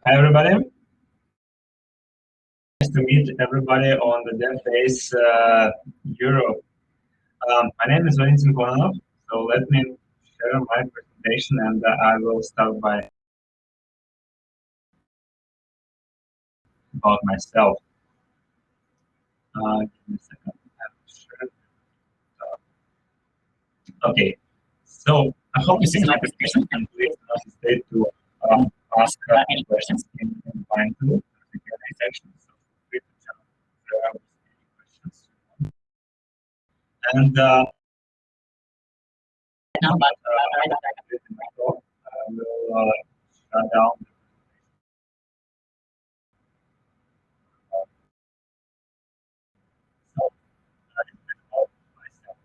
Hi, everybody. Nice to meet everybody on the DevDays Europe. My name is Valentin Kononov, so let me share my presentation, and I will start by about myself. Give me a second. Okay, so I hope you see my presentation, and please don't hesitate to ask any questions in line to the Q&A section. So feel free to jump there with any questions. And now, but right after I complete my talk, I will shut down. So I can about myself.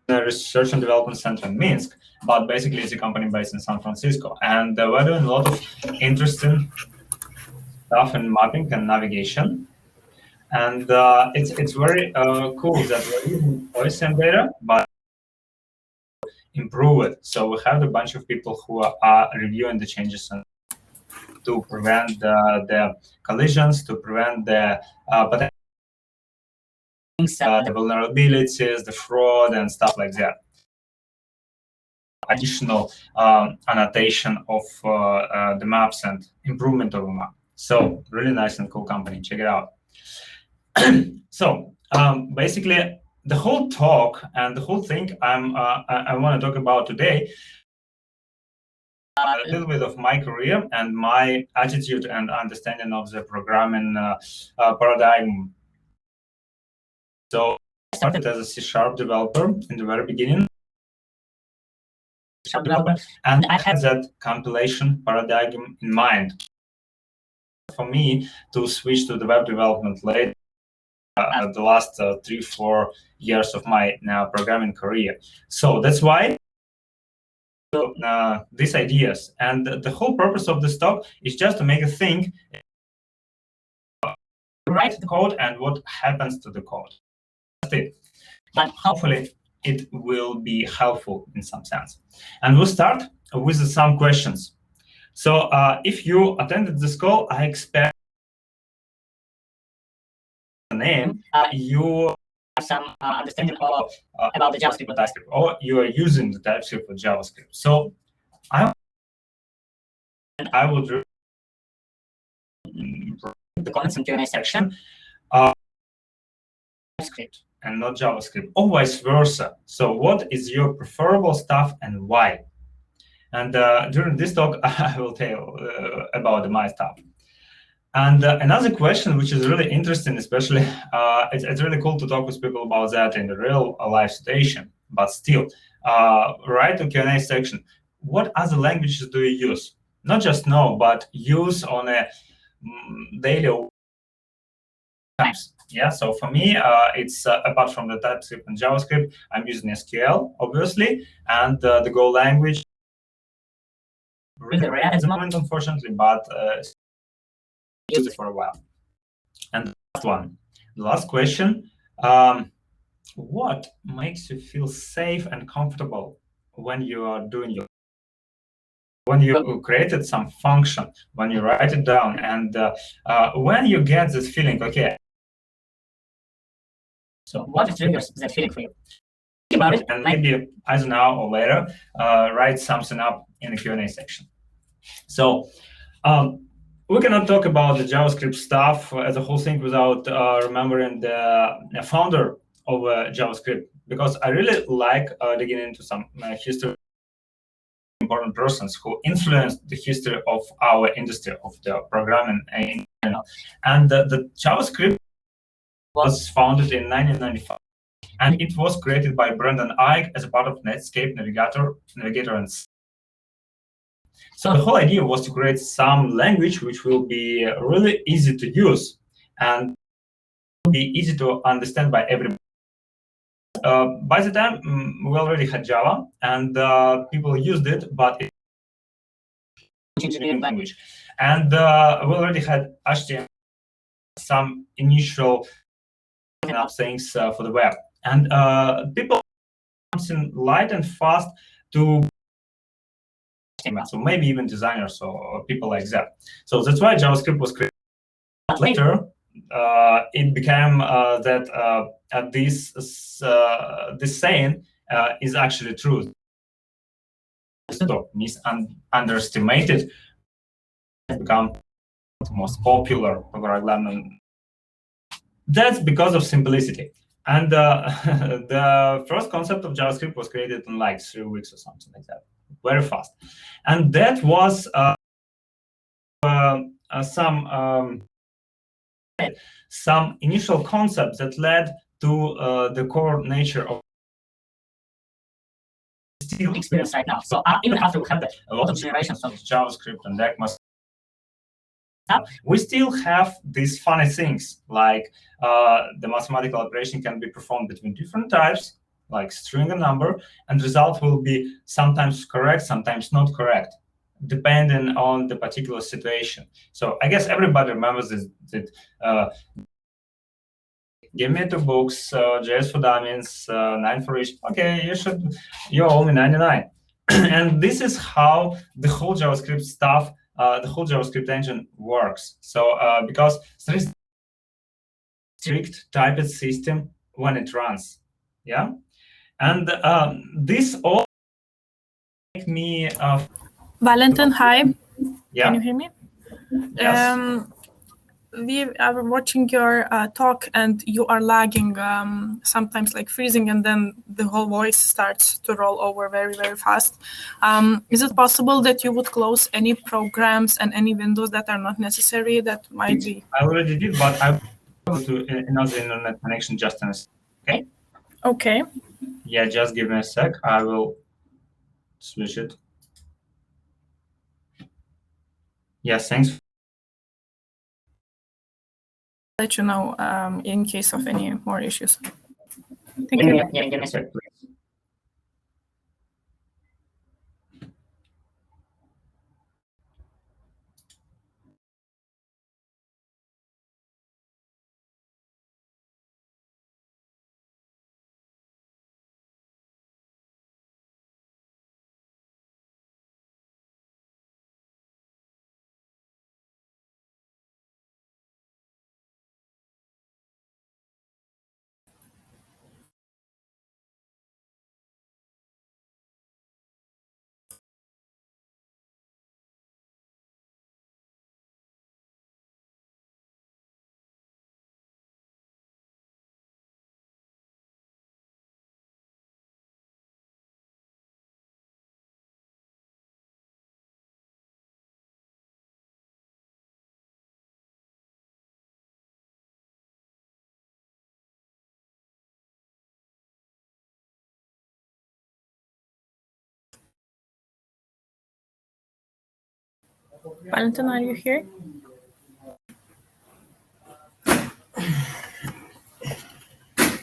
The research and development center in Minsk, but basically it's a company based in San Francisco, and we're doing a lot of interesting stuff in mapping and navigation. And it's very cool that we're using OSM data, but improve it. So we have a bunch of people who are reviewing the changes and to prevent the collisions, to prevent the the vulnerabilities, the fraud, and stuff like that. Additional annotation of the maps and improvement of the map. So really nice and cool company. Check it out. So basically, the whole talk and the whole thing I want to talk about today, a little bit of my career and my attitude and understanding of the programming paradigm. So I started as a C# developer in the very beginning. Developer, and I had that compilation paradigm in mind for me to switch to the web development later. The last 3-4 years of my programming career. So that's why these ideas, and the whole purpose of this talk is just to make a thing, write the code and what happens to the code. That's it. But hopefully it will be helpful in some sense. And we'll start with some questions. So if you attended this call, I expect the name, you have some understanding of, about the JavaScript or TypeScript, or you are using the TypeScript or JavaScript. So I would the comments in Q&A section TypeScript and not JavaScript, or vice versa. So what is your preferable stuff and why? And during this talk, I will tell about my stuff. And another question, which is really interesting, especially, it's really cool to talk with people about that in the real life situation. But still, write to Q&A section. What other languages do you use? Not just know, but use on a daily times. Yeah. So for me, it's apart from the TypeScript and JavaScript, I'm using SQL, obviously, and the Go language. Really rare at the moment, unfortunately, but use it for a while. And the last one, the last question, what makes you feel safe and comfortable when you are doing when you created some function, when you write it down, and when you get this feeling, okay, so what triggers that feeling for you? Think about it, and maybe either now or later, write something up in the Q&A section. So we cannot talk about the JavaScript stuff as a whole thing without remembering the founder of JavaScript, because I really like digging into some history, important persons who influenced the history of our industry, of the programming in general. And the JavaScript was founded in 1995, and it was created by Brendan Eich as a part of Netscape Navigator, and so the whole idea was to create some language which will be really easy to use and be easy to understand by everybody. By the time we already had Java, and people used it, but it was engineering language. And we already had HTML, some initial things for the web. And people something light and fast to HTML, so maybe even designers or people like that. So that's why JavaScript was created. Later, it became that this saying is actually true. Underestimated, become the most popular program. That's because of simplicity. And the first concept of JavaScript was created in like 3 weeks or something like that, very fast. And that was some initial concepts that led to the core nature of still experience right now. So even after we have a lot of generations of JavaScript and ECMAScript, we still have these funny things, like the mathematical operation can be performed between different types, like string and number, and the result will be sometimes correct, sometimes not correct, depending on the particular situation. So I guess everybody remembers that give me 2 books, JS for Dummies, 9 for each. Okay, you owe me 99. And this is how the whole JavaScript stuff, the whole JavaScript engine works. So because there is strict typed system when it runs, yeah. And this all make me. Valentin, hi. Yeah. Can you hear me? Yes. We are watching your talk, and you are lagging, sometimes like freezing, and then the whole voice starts to roll over very, very fast. Is it possible that you would close any programs and any windows that are not necessary that might be? I already did, but I will go to another internet connection just in a second. Okay? Okay. Yeah, just give me a sec. I will switch it. Yes, thanks. Let you know in case of any more issues. Thank you. Yeah, give me a sec, please. Valentin, are you here?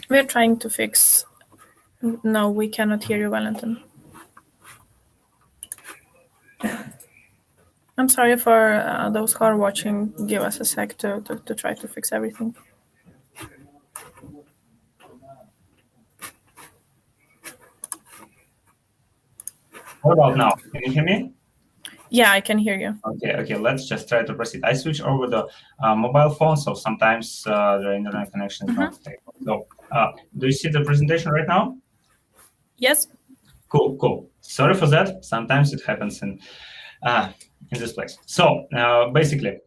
We're trying to fix. No, we cannot hear you, Valentin. I'm sorry for those who are watching. Give us a sec to try to fix everything. What about now? Can you hear me? Yeah, I can hear you. Okay, let's just try to proceed. I switch over the mobile phone, so sometimes the internet connection is not stable. So do you see the presentation right now? Yes. Cool. Sorry for that. Sometimes it happens in this place. So basically,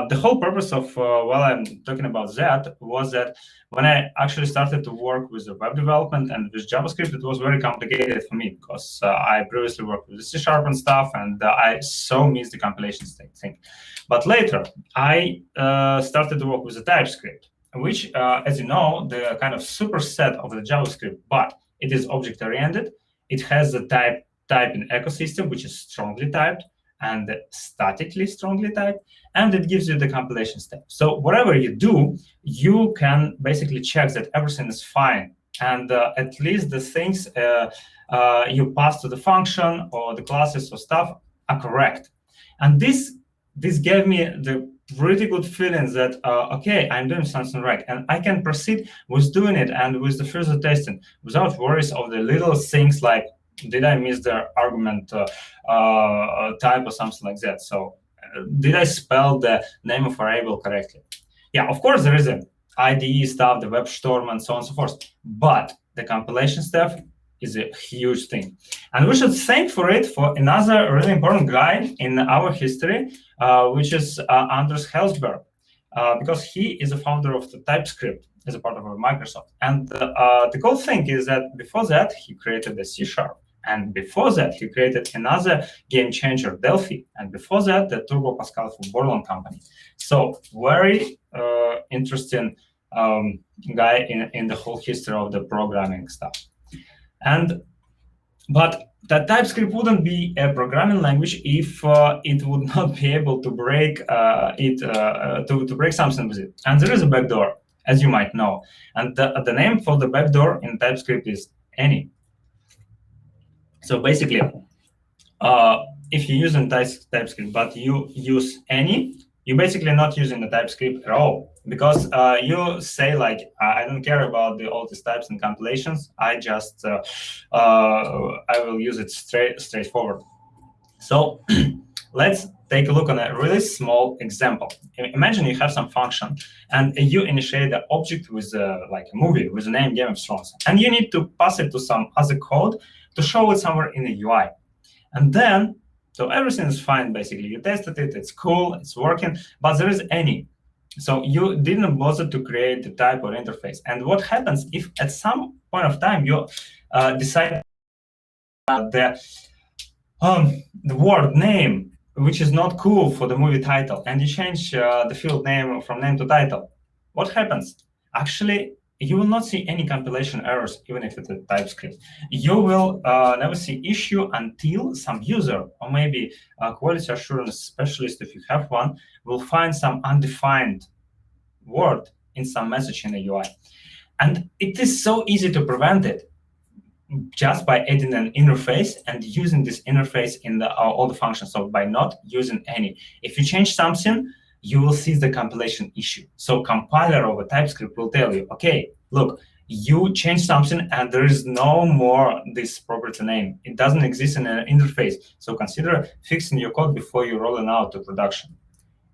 the whole purpose of while I'm talking about that was that when I actually started to work with the web development and with JavaScript, it was very complicated for me because I previously worked with C# and stuff, and I so missed the compilation thing. But later, I started to work with the TypeScript, which, as you know, the kind of superset of the JavaScript, but it is object-oriented. It has the typing ecosystem, which is strongly typed and statically strongly typed, and it gives you the compilation step. So whatever you do, you can basically check that everything is fine, and at least the things you pass to the function or the classes or stuff are correct. And this gave me the pretty good feeling that, okay, I'm doing something right, and I can proceed with doing it and with the further testing without worries of the little things like, did I miss the argument type or something like that? So did I spell the name of variable correctly? Yeah, of course, there is an IDE stuff, the web storm, and so on and so forth. But the compilation stuff is a huge thing. And we should thank for it for another really important guy in our history, which is Anders Helzberg, because he is the founder of the TypeScript as a part of Microsoft. And the cool thing is that before that, he created the C#. And before that, he created another game changer, Delphi. And before that, the Turbo Pascal for Borland company. So very interesting guy in the whole history of the programming stuff. But that TypeScript wouldn't be a programming language if it would not be able to break to break something with it. And there is a backdoor, as you might know. And the name for the backdoor in TypeScript is any. So basically, if you use TypeScript, but you use any, you're basically not using the TypeScript at all, because you say, like, I don't care about all these types and compilations. I just I will use it straightforward. So let's take a look on a really small example. Imagine you have some function, and you initiate the object with like a movie with the name Game of Thrones, and you need to pass it to some other code to show it somewhere in the UI. And then, so everything is fine, basically. You tested it, it's cool, it's working, but there is any. So you didn't bother to create the type or interface. And what happens if at some point of time you decide the word name, which is not cool for the movie title, and you change the field name from name to title? What happens? Actually, you will not see any compilation errors, even if it's a TypeScript. You will never see issue until some user, or maybe a quality assurance specialist, if you have one, will find some undefined word in some message in the UI. And it is so easy to prevent it just by adding an interface and using this interface in all the functions. So by not using any. If you change something, you will see the compilation issue. So compiler over TypeScript will tell you, okay, look, you changed something and there is no more this property name. It doesn't exist in an interface. So consider fixing your code before you roll it out to production.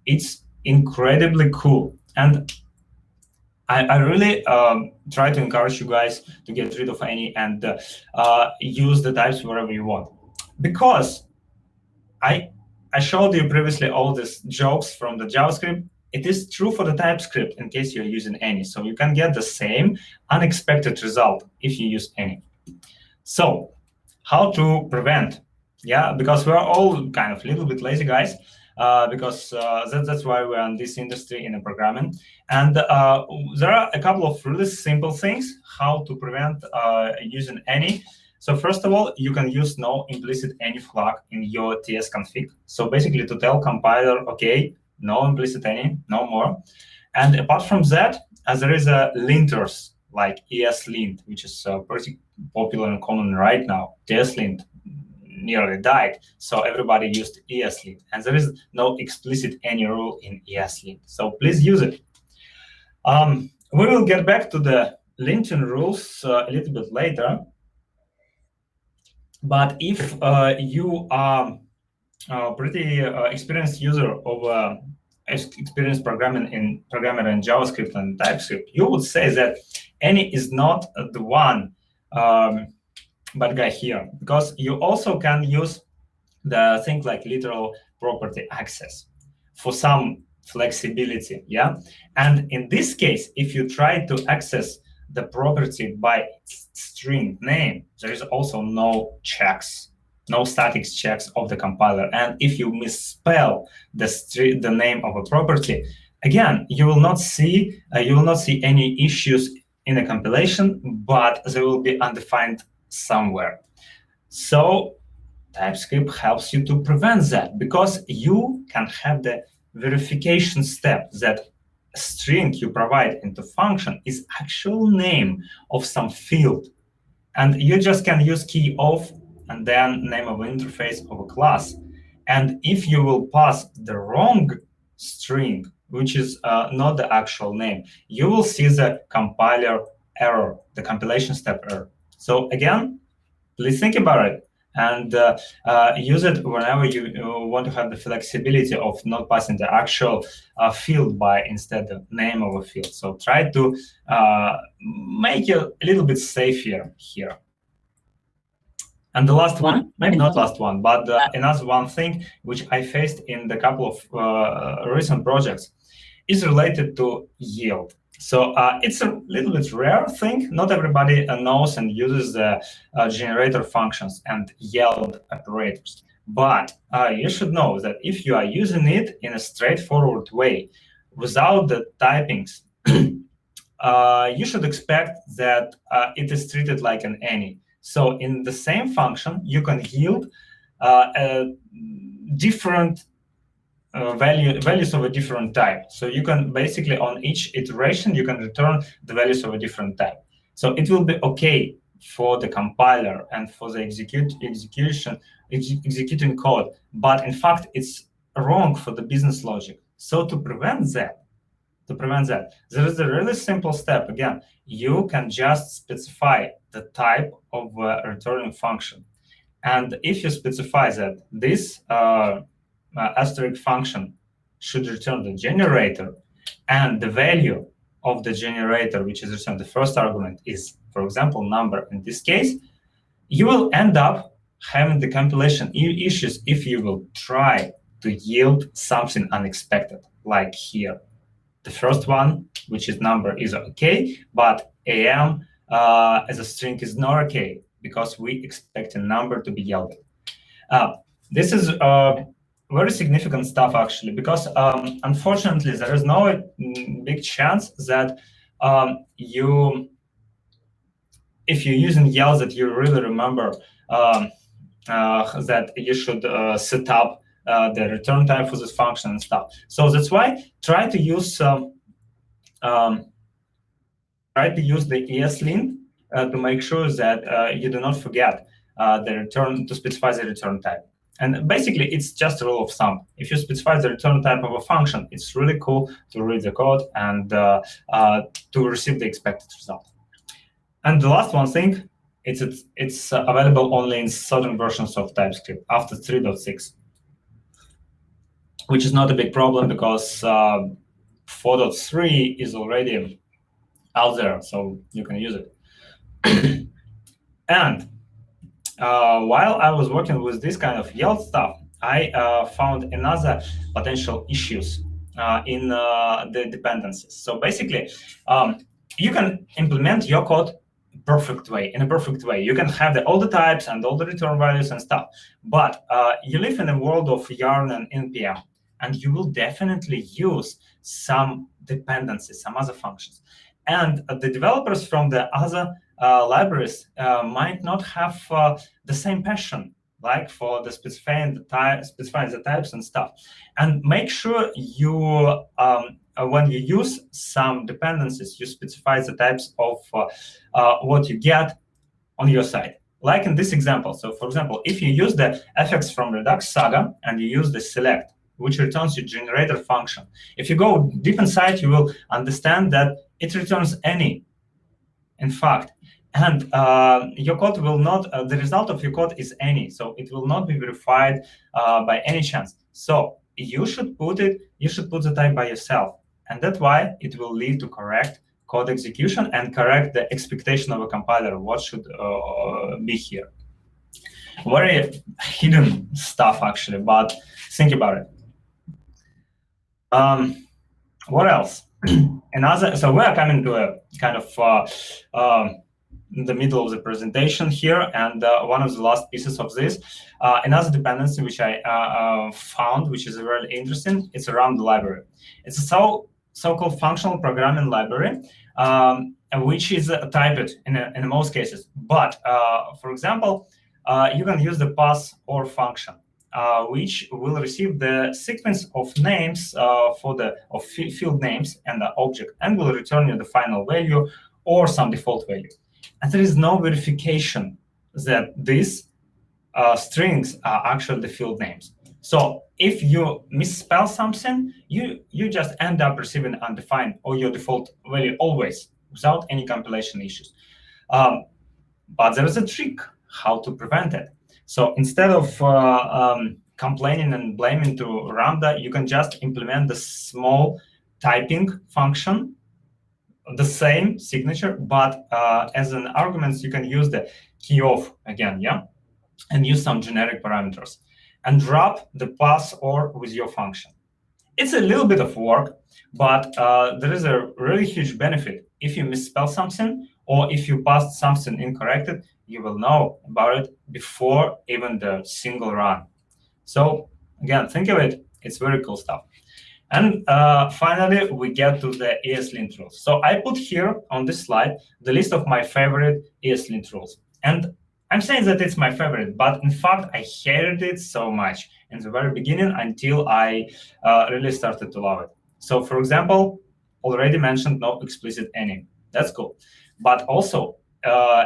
It's incredibly cool. And I really try to encourage you guys to get rid of any and use the types wherever you want. Because I showed you previously all these jokes from the JavaScript. It is true for the TypeScript in case you're using any. So you can get the same unexpected result if you use any. So how to prevent? Yeah, because we're all kind of a little bit lazy guys, because that's why we're in this industry in the programming. And there are a couple of really simple things how to prevent using any. So first of all, you can use no implicit any flag in your TS config. So basically to tell compiler, okay, no implicit any, no more. And apart from that, there is a linters like eslint, which is pretty popular and common right now. TS-lint nearly died, so everybody used eslint. And there is no explicit any rule in eslint. So please use it. We will get back to the linting rules a little bit later. But if you are a pretty experienced user of experienced programmer in JavaScript and TypeScript, you would say that any is not the one bad guy here, because you also can use the thing like literal property access for some flexibility, yeah? And in this case, if you try to access the property by string name, there is also no checks, no static checks of the compiler. And if you misspell the name of a property, again, you will not see any issues in a compilation, but they will be undefined somewhere. So TypeScript helps you to prevent that, because you can have the verification step that a string you provide into function is actual name of some field. And you just can use key of and then name of an interface of a class. And if you will pass the wrong string, which is not the actual name, you will see the compiler error, the compilation step error. So again, please think about it and use it whenever you want to have the flexibility of not passing the actual field by instead the name of a field. So try to make it a little bit safer here. And the last one, maybe not last one, but another one thing which I faced in the couple of recent projects is related to yield. So it's a little bit rare thing. Not everybody knows and uses the generator functions and yield operators. But you should know that if you are using it in a straightforward way, without the typings, you should expect that it is treated like an any. So in the same function, you can yield different values of a different type. So you can basically, on each iteration, you can return the values of a different type. So it will be OK for the compiler and for the executing code. But in fact, it's wrong for the business logic. So to prevent that, there is a really simple step. Again, you can just specify the type of a returning function. And if you specify that this asterisk function should return the generator, and the value of the generator, which is returned the first argument, is, for example, number in this case, you will end up having the compilation issues if you will try to yield something unexpected, like here. The first one, which is number, is OK, but am as a string is not OK, because we expect a number to be yielded. This is very significant stuff, actually, because unfortunately, there is no big chance that if you're using yields, that you really remember that you should set up the return type for this function and stuff. So that's why try to use the eslint to make sure that you do not forget the return to specify the return type. And basically, it's just a rule of thumb. If you specify the return type of a function, it's really cool to read the code and to receive the expected result. And the last one thing, it's available only in certain versions of TypeScript after 3.6. Which is not a big problem because 4.3 is already out there, so you can use it. And while I was working with this kind of yield stuff, I found another potential issues in the dependencies. So basically, you can implement your code in a perfect way. You can have all the types and all the return values and stuff. But you live in a world of yarn and npm. And you will definitely use some dependencies, some other functions. And the developers from the other libraries might not have the same passion, like for the specifying the types and stuff. And make sure you, when you use some dependencies, you specify the types of what you get on your side. Like in this example. So for example, if you use the effects from Redux Saga and you use the select, which returns your generator function. If you go deep inside, you will understand that it returns any, in fact. And your code will not, the result of your code is any, so it will not be verified by any chance. So you should put the type by yourself. And that's why it will lead to correct code execution and correct the expectation of a compiler, what should be here. Very hidden stuff, actually, but think about it. What else? So we are coming to a kind of in the middle of the presentation here, and one of the last pieces of this, another dependency which I found, which is very interesting, it's around the library. It's a so-called functional programming library, which is typed in most cases. But for example, you can use the pass or function, which will receive the sequence of names of field names and the object, and will return you the final value or some default value. And there is no verification that these strings are actually the field names. So if you misspell something, you just end up receiving undefined or your default value always, without any compilation issues. But there is a trick how to prevent it. So instead of complaining and blaming to Ramda, you can just implement the small typing function, the same signature, but as an argument, you can use the key of again, yeah, and use some generic parameters and drop the pass or with your function. It's a little bit of work, but there is a really huge benefit. If you misspell something or if you passed something incorrect, you will know about it before even the single run. So again, think of it. It's very cool stuff. And finally, we get to the eslint rules. So I put here on this slide the list of my favorite eslint rules. And I'm saying that it's my favorite, but in fact, I hated it so much in the very beginning until I really started to love it. So for example, already mentioned no explicit any. That's cool. But also,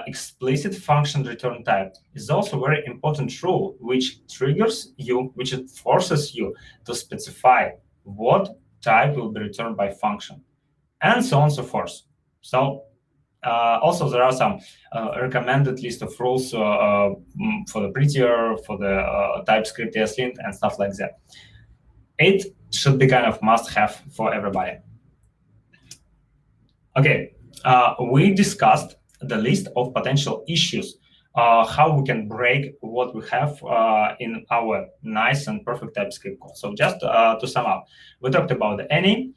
explicit function return type is also a very important rule, which triggers you, which it forces you to specify what type will be returned by function, and so on and so forth. So also there are some recommended list of rules for the prettier, for the TypeScript eslint and stuff like that. It should be kind of must-have for everybody. Okay, we discussed the list of potential issues, how we can break what we have in our nice and perfect TypeScript code. So just to sum up, we talked about the any,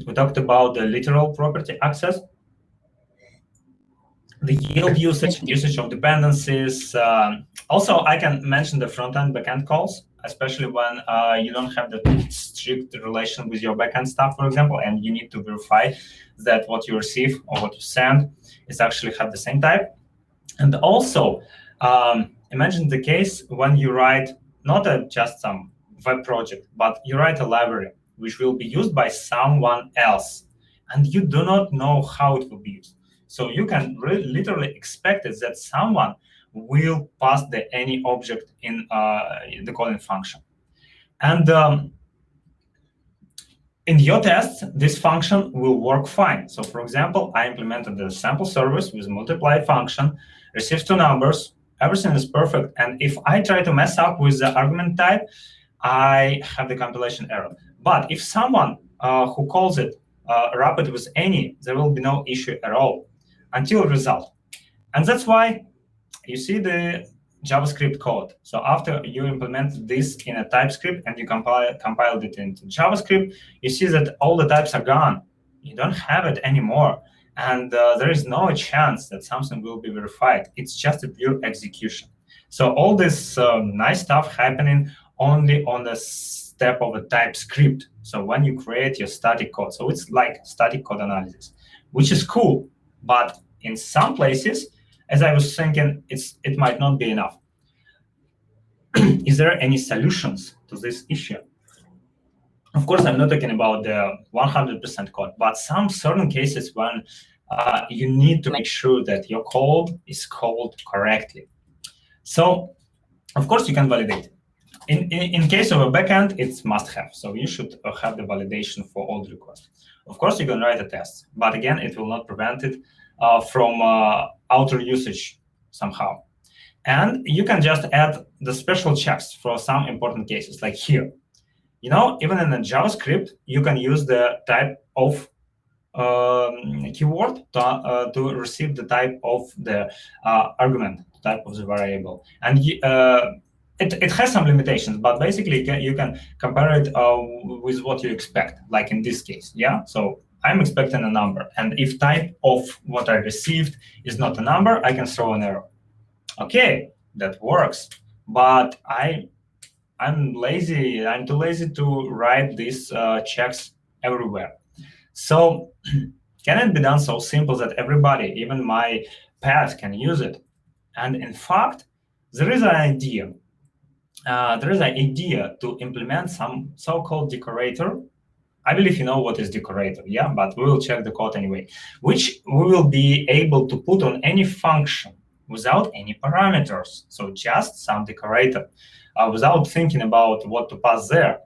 we talked about the literal property access, the yield usage of dependencies. Also, I can mention the front-end, back-end calls, especially when you don't have the strict relation with your backend stuff, for example, and you need to verify that what you receive or what you send is actually have the same type. And also, imagine the case when you write not just some web project, but you write a library which will be used by someone else, and you do not know how it will be used. So you can literally expect it that someone will pass the any object in the calling function. And in your tests, this function will work fine. So for example, I implemented the sample service with multiply function, receives 2 numbers, everything is perfect. And if I try to mess up with the argument type, I have the compilation error. But if someone who calls it wrap it with any, there will be no issue at all until result. And that's why you see the JavaScript code. So after you implement this in a TypeScript and you compiled it into JavaScript, you see that all the types are gone. You don't have it anymore. And there is no chance that something will be verified. It's just a pure execution. So all this nice stuff happening only on the step of a TypeScript. So when you create your static code. So it's like static code analysis, which is cool. But in some places, as I was thinking, it might not be enough. Is there any solutions to this issue? Of course, I'm not talking about the 100% code, but some certain cases when you need to make sure that your code is called correctly. So, of course, you can validate. In case of a backend, it's must-have. So you should have the validation for all the requests. Of course, you can write a test, but again, it will not prevent it from outer usage somehow. And you can just add the special checks for some important cases, like here. You know, even in a JavaScript, you can use the type of keyword to receive the type of the argument, type of the variable. And it has some limitations, but basically you can compare it with what you expect, like in this case, yeah? So I'm expecting a number, and if type of what I received is not a number, I can throw an error. Okay, that works, but I'm lazy. I'm too lazy to write these checks everywhere. So can it be done so simple that everybody, even my pet, can use it? And in fact, there is an idea. There is an idea to implement some so-called decorator. I believe you know what is decorator, yeah, but we will check the code anyway, which we will be able to put on any function without any parameters. So just some decorator without thinking about what to pass there.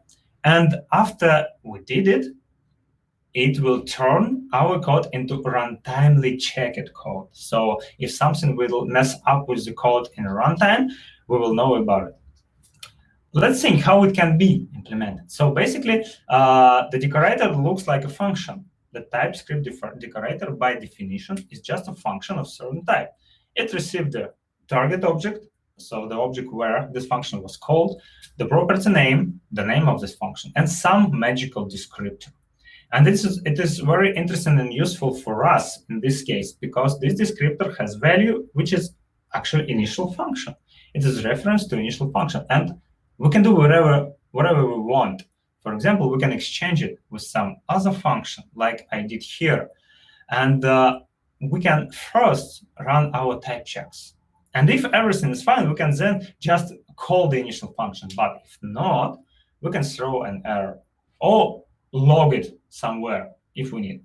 And after we did it, it will turn our code into runtimely checked code. So if something will mess up with the code in runtime, we will know about it. Let's think how it can be implemented. So basically, the decorator looks like a function. The TypeScript decorator, by definition, is just a function of certain type. It received the target object, so the object where this function was called, the property name, the name of this function, and some magical descriptor. And it is very interesting and useful for us in this case, because this descriptor has value, which is actually initial function. It is reference to initial function. And we can do whatever we want. For example, we can exchange it with some other function, like I did here. And we can first run our type checks. And if everything is fine, we can then just call the initial function. But if not, we can throw an error or log it somewhere if we need.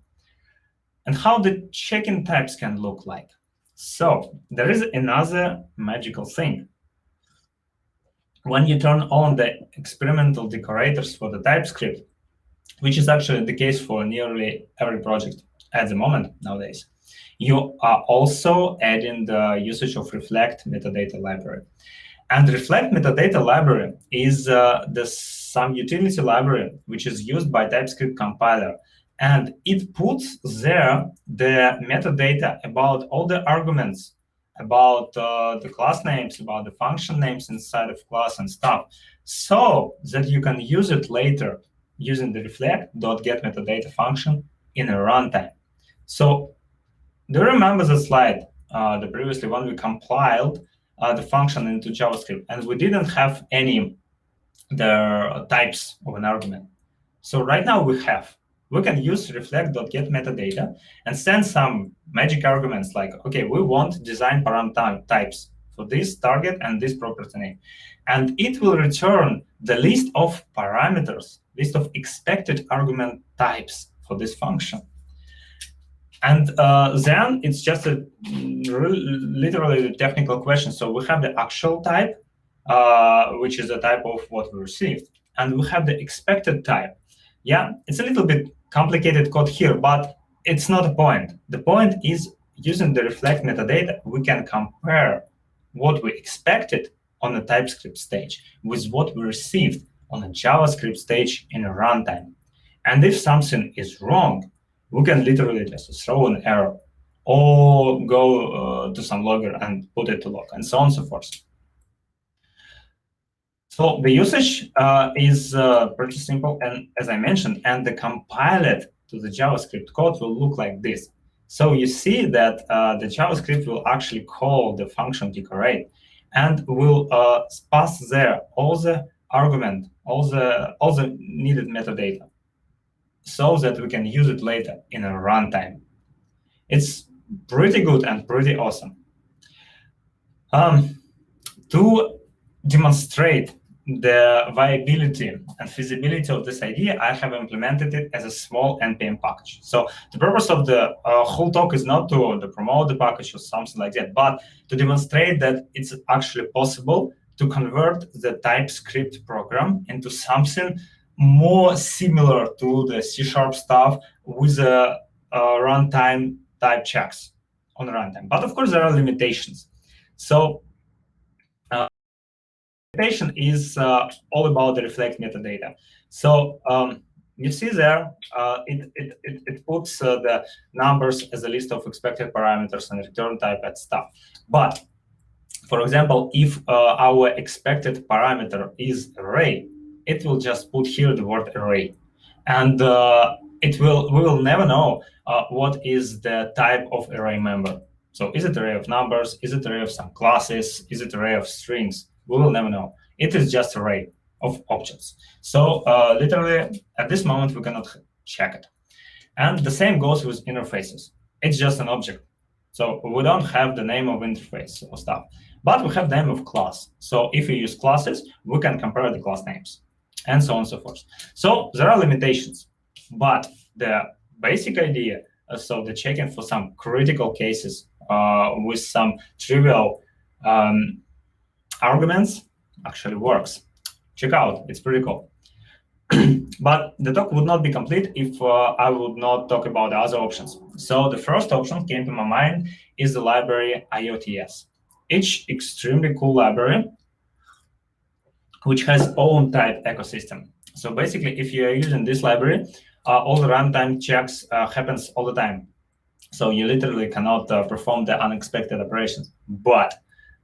And how the checking types can look like. So there is another magical thing. When you turn on the experimental decorators for the TypeScript, which is actually the case for nearly every project at the moment nowadays, you are also adding the usage of reflect metadata library. And reflect metadata library is some utility library which is used by TypeScript compiler. And it puts there the metadata about all the arguments, about the class names, about the function names inside of class and stuff, so that you can use it later using the reflectget metadata function in a runtime. So do you remember the slide, the previously one we compiled the function into JavaScript, and we didn't have any the types of an argument. So right now we have. We can use reflectget metadata and send some magic arguments like, okay, we want design parameter types for this target and this property name. And it will return the list of parameters, list of expected argument types for this function. And then it's just a literally technical question. So we have the actual type, which is the type of what we received. And we have the expected type. Yeah, it's a little bit complicated code here, but it's not a point. The point is using the reflect metadata, we can compare what we expected on the TypeScript stage with what we received on a JavaScript stage in a runtime. And if something is wrong, we can literally just throw an error or go to some logger and put it to log, and so on and so forth. So the usage is pretty simple, and as I mentioned, and the compiled to the JavaScript code will look like this. So you see that the JavaScript will actually call the function decorate, and will pass there all the argument, all the needed metadata, so that we can use it later in a runtime. It's pretty good and pretty awesome. To demonstrate the viability and feasibility of this idea, I have implemented it as a small NPM package. So the purpose of the whole talk is not to promote the package or something like that, but to demonstrate that it's actually possible to convert the TypeScript program into something more similar to the C# stuff with a runtime type checks on runtime. But of course, there are limitations. So is all about the reflect metadata. So you see there, it puts the numbers as a list of expected parameters and return type and stuff. But For example, if our expected parameter is array, it will just put here the word array, and we will never know what is the type of array member. So is it array of numbers? Is it array of some classes? Is it array of strings? We will never know. It is just array of objects. So literally, at this moment, we cannot check it. And the same goes with interfaces. It's just an object. So we don't have the name of interface or stuff, but we have the name of class. So if we use classes, we can compare the class names, and so on and so forth. So there are limitations, but the basic idea, so the checking for some critical cases with some trivial arguments actually works. Check out, it's pretty cool. But the talk would not be complete if I would not talk about the other options. So the first option came to my mind is the library IOTS. It's extremely cool library, which has own type ecosystem. So basically, if you are using this library, all the runtime checks happens all the time. So you literally cannot perform the unexpected operations. But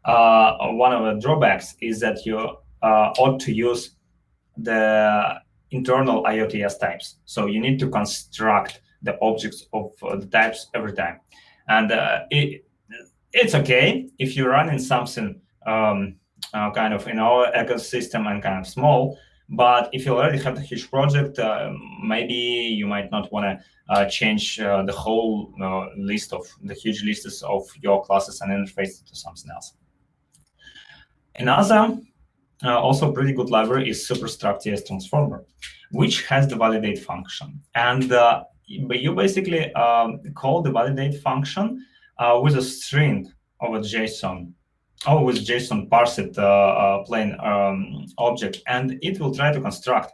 one of the drawbacks is that you ought to use the internal IOTS types. So you need to construct the objects of the types every time. And it's okay if you're running something kind of in our ecosystem and kind of small, but if you already have a huge project, maybe you might not want to change the whole list of the huge lists of your classes and interfaces to something else. Another also pretty good library is SUPERSTRUCT transformer, which has the validate function. And you basically call the validate function with a string of a JSON, or with JSON parsed plain object, and it will try to construct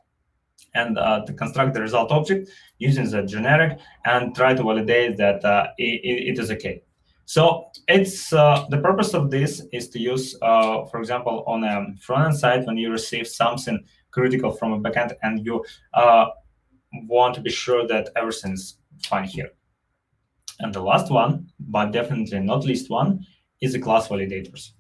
the result object using the generic and try to validate that it is okay. So it's the purpose of this is to use, for example, on a front-end side, when you receive something critical from a backend and you want to be sure that everything's fine here. And the last one, but definitely not least one, is the class validators.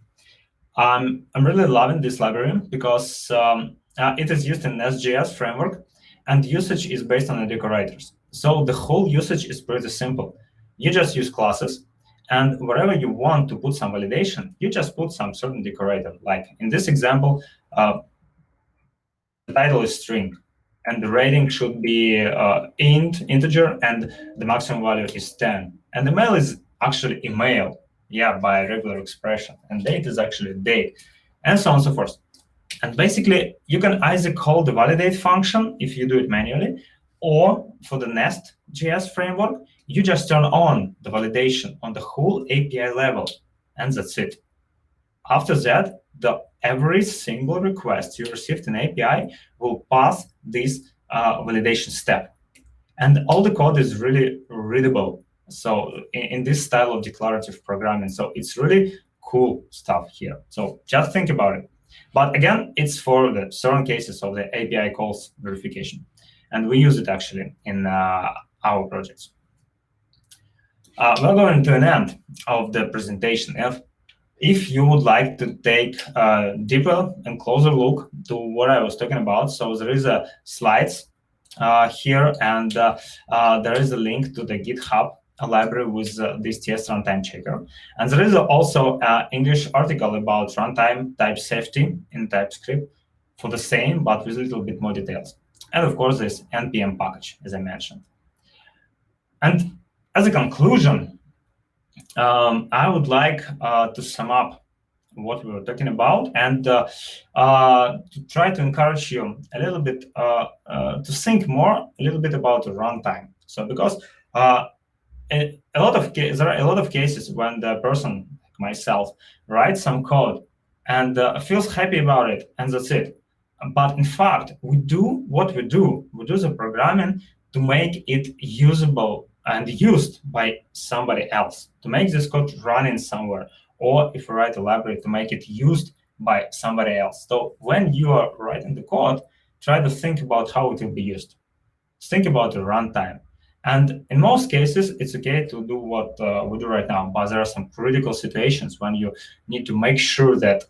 I'm really loving this library because it is used in SJS framework, and usage is based on the decorators. So the whole usage is pretty simple. You just use classes, and wherever you want to put some validation, you just put some certain decorator. Like in this example, the title is string, and the rating should be integer, and the maximum value is 10. And the mail is actually email, yeah, by regular expression, and date is actually date, and so on and so forth. And basically, you can either call the validate function if you do it manually, or for the Nest.js framework, you just turn on the validation on the whole API level, and that's it. After that, every single request you received in API will pass this validation step. And all the code is really readable. So in this style of declarative programming, so it's really cool stuff here. So just think about it. But again, it's for the certain cases of the API calls verification. And we use it actually in our projects. We're going to an end of the presentation. If you would like to take a deeper and closer look to what I was talking about, so there is a slides here, and there is a link to the GitHub library with this TS runtime checker. And there is also an English article about runtime type safety in TypeScript for the same, but with a little bit more details. And of course, this NPM package, as I mentioned. And as a conclusion, I would like to sum up what we were talking about and to try to encourage you a little bit to think a little bit about the runtime. So because there are a lot of cases when the person, like myself, writes some code and feels happy about it, and that's it. But in fact, we do what we do. We do the programming to make it usable and used by somebody else, to make this code running somewhere, or if we write a library, to make it used by somebody else. So when you are writing the code, try to think about how it will be used. Think about the runtime. And in most cases, it's okay to do what we do right now, but there are some critical situations when you need to make sure that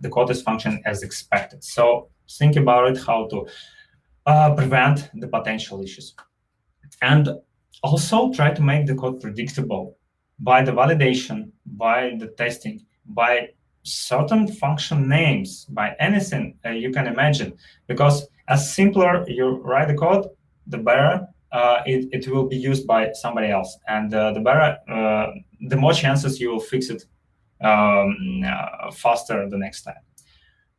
the code is functioning as expected. So think about it, how to prevent the potential issues. And also try to make the code predictable by the validation, by the testing, by certain function names, by anything you can imagine. Because as simpler you write the code, the better it will be used by somebody else. And the better, the more chances you will fix it faster the next time.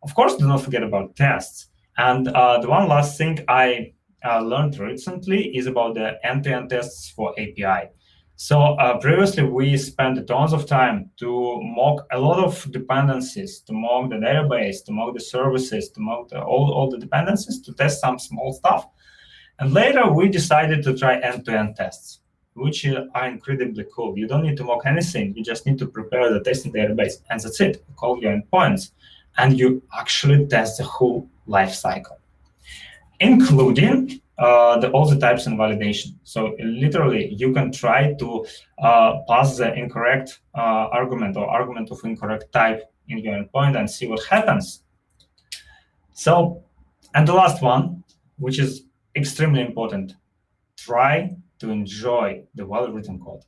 Of course, do not forget about tests. And the one last thing I learned recently is about the end-to-end tests for API. So previously, we spent tons of time to mock a lot of dependencies, to mock the database, to mock the services, to mock all the dependencies, to test some small stuff. And later, we decided to try end-to-end tests, which are incredibly cool. You don't need to mock anything. You just need to prepare the testing database, and that's it. You call your endpoints, and you actually test the whole life cycle, including all the types and validation. So literally, you can try to pass the incorrect argument or argument of incorrect type in your endpoint and see what happens. So, and the last one, which is extremely important, try to enjoy the well-written code.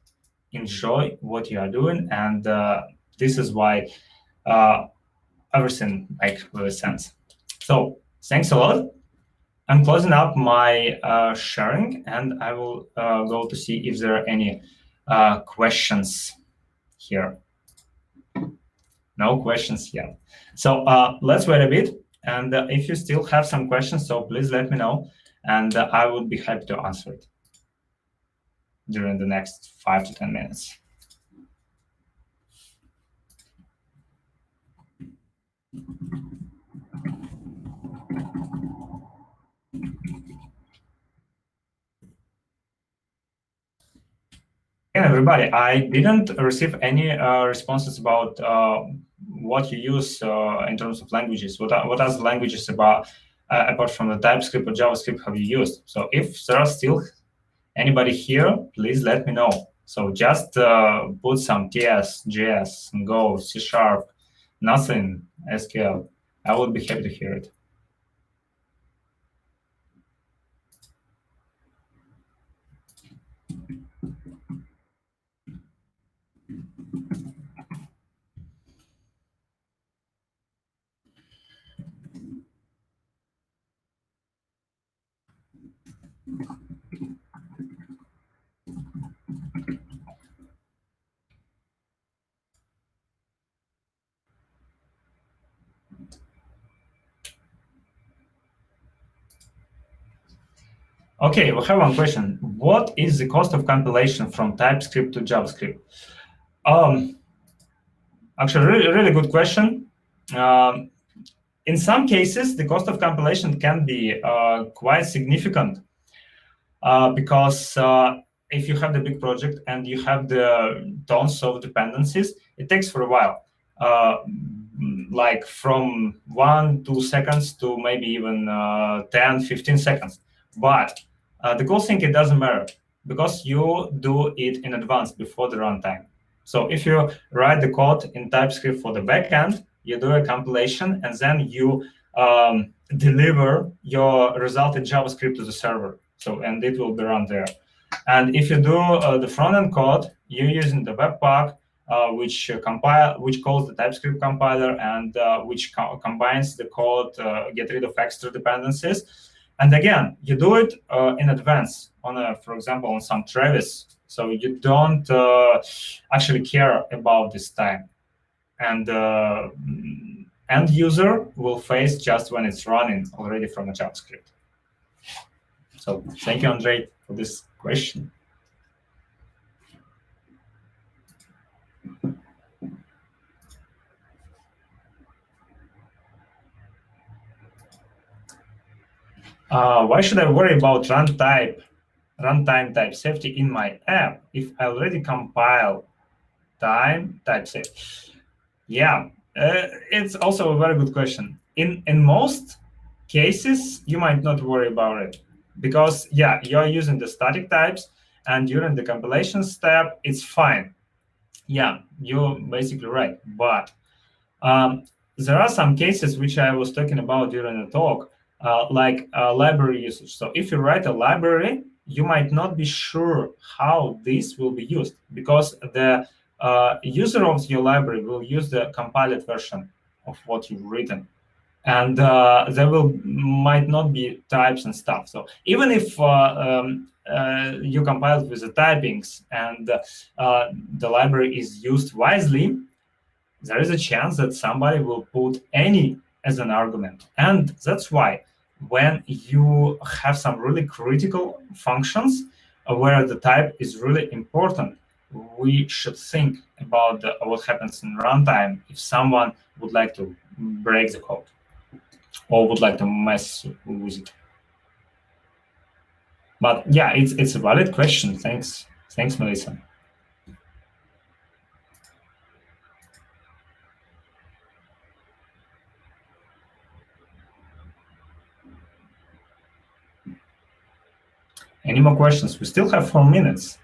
Enjoy what you are doing, and this is why everything makes sense. So thanks a lot. I'm closing up my sharing, and I will go to see if there are any questions here. No questions yet. So let's wait a bit. And if you still have some questions, so please let me know, and I would be happy to answer it during the next 5 to 10 minutes. Again, everybody, I didn't receive any responses about what you use in terms of languages. What are the languages about apart from the TypeScript or JavaScript have you used? So if there are still anybody here, please let me know. So just put some TS, JS, Go, C#, nothing, SQL. I would be happy to hear it. Okay, we have one question. What is the cost of compilation from TypeScript to JavaScript? Actually, really good question. In some cases, the cost of compilation can be quite significant because if you have the big project and you have the tons of dependencies, it takes for a while, like from 1-2 seconds to maybe even 10-15 seconds. But the cool thing, it doesn't matter because you do it in advance before the runtime. So if you write the code in TypeScript for the backend, you do a compilation, and then you deliver your result in JavaScript to the server. So, and it will be run there. And if you do the front-end code, you're using the Webpack, which calls the TypeScript compiler and which combines the code, get rid of extra dependencies. And again, you do it in advance on, for example, on some Travis. So you don't actually care about this time. And end user will face just when it's running already from a JavaScript. So thank you, Andrei, for this question. Why should I worry about runtime type safety in my app if I already compile type safe? Yeah, it's also a very good question. In most cases, you might not worry about it. because yeah, you're using the static types, and during the compilation step, it's fine. Yeah, you're basically right. But there are some cases which I was talking about during the talk, like library usage. So if you write a library, you might not be sure how this will be used, because the user of your library will use the compiled version of what you've written. And there might not be types and stuff. So even if you compile with the typings and the library is used wisely, there is a chance that somebody will put any as an argument. And that's why when you have some really critical functions where the type is really important, we should think about what happens in runtime if someone would like to break the code or would like to mess with it. But yeah, it's a valid question. Thanks, Melissa. Any more questions? We still have 4 minutes.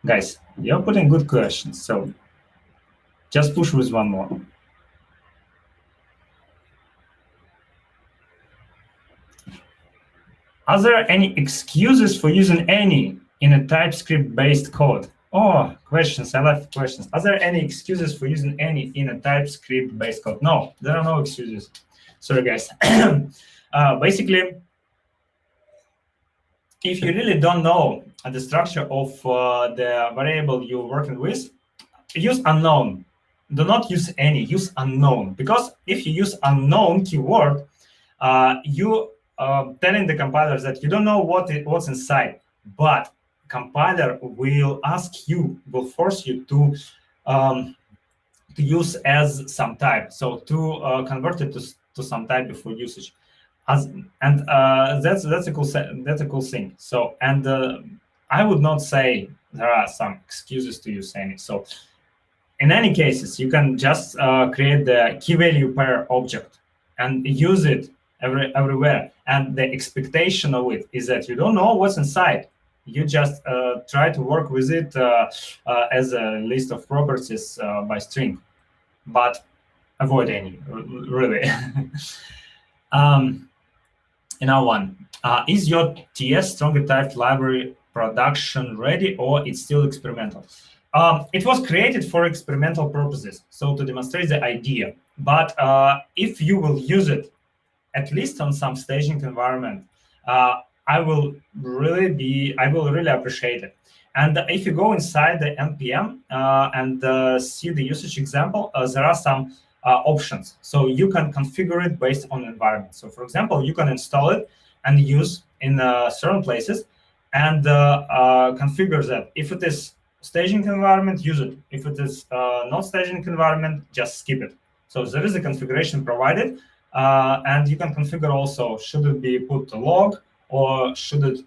Guys, you're putting good questions, so just push with one more. Are there any excuses for using any in a TypeScript-based code? Oh, questions. I love questions. Are there any excuses for using any in a TypeScript-based code? No, there are no excuses. Sorry, guys. Basically, if you really don't know the structure of the variable you're working with, use unknown. Do not use any, use unknown. Because if you use unknown keyword, you telling the compiler that you don't know what's inside, but compiler will ask you, will force you to use as some type, so to convert it to some type before usage. That's a cool thing. So, and I would not say there are some excuses to use any. So in any cases, you can just create the key value pair object and use it everywhere. And the expectation of it is that you don't know what's inside. You just try to work with it as a list of properties by string, but avoid any, really. Another one. Is your TS strongly typed library production ready, or it's still experimental? It was created for experimental purposes, so to demonstrate the idea. But if you will use it, at least on some staging environment, I will really appreciate it. And if you go inside the npm and see the usage example, there are some options. So you can configure it based on environment. So for example, you can install it and use in certain places and configure that. If it is staging environment, use it. If it is not staging environment, just skip it. So there is a configuration provided, and you can configure also, should it be put to log, or should it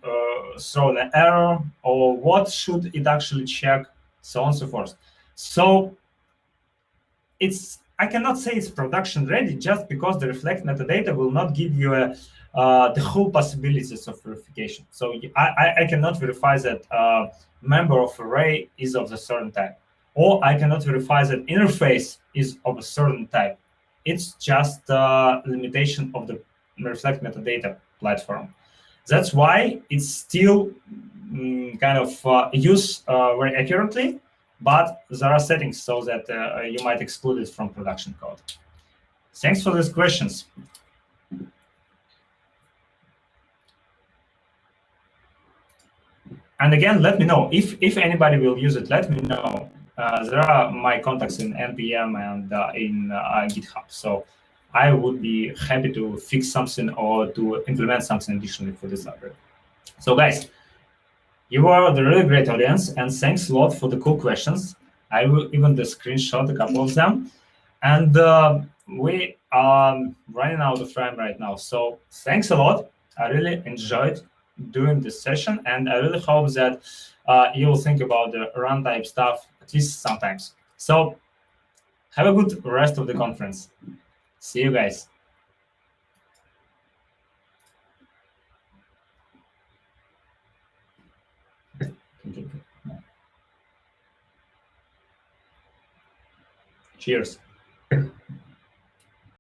throw an error, or what should it actually check, so on and so forth. So I cannot say it's production ready just because the reflect metadata will not give you the whole possibilities of verification. So I cannot verify that member of array is of a certain type, or I cannot verify that interface is of a certain type. It's just the limitation of the reflect metadata platform. That's why it's still kind of used very accurately, but there are settings so that you might exclude it from production code. Thanks for these questions. And again, let me know if anybody will use it. Let me know. There are my contacts in npm and in GitHub. So I would be happy to fix something or to implement something additionally for this library. So guys, you are the really great audience, and thanks a lot for the cool questions. I will even screenshot a couple of them. And we are running out of time right now. So thanks a lot. I really enjoyed doing this session, and I really hope that you will think about the runtime stuff at least sometimes. So have a good rest of the conference. See you guys. Cheers.